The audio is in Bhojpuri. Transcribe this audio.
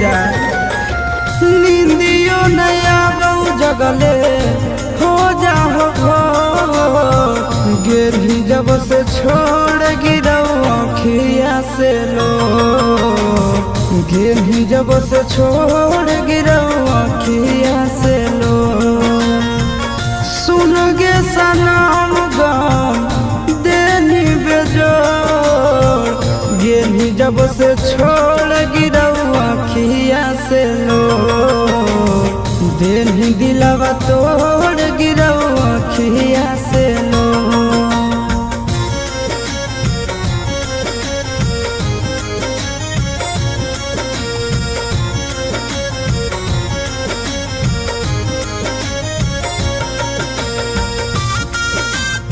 जा नींदियो नया गौ जगले हो जा हो गिरही जब से छोड़ गिरौ आँखिया से लो गिरही जब से छोड़ गिरौ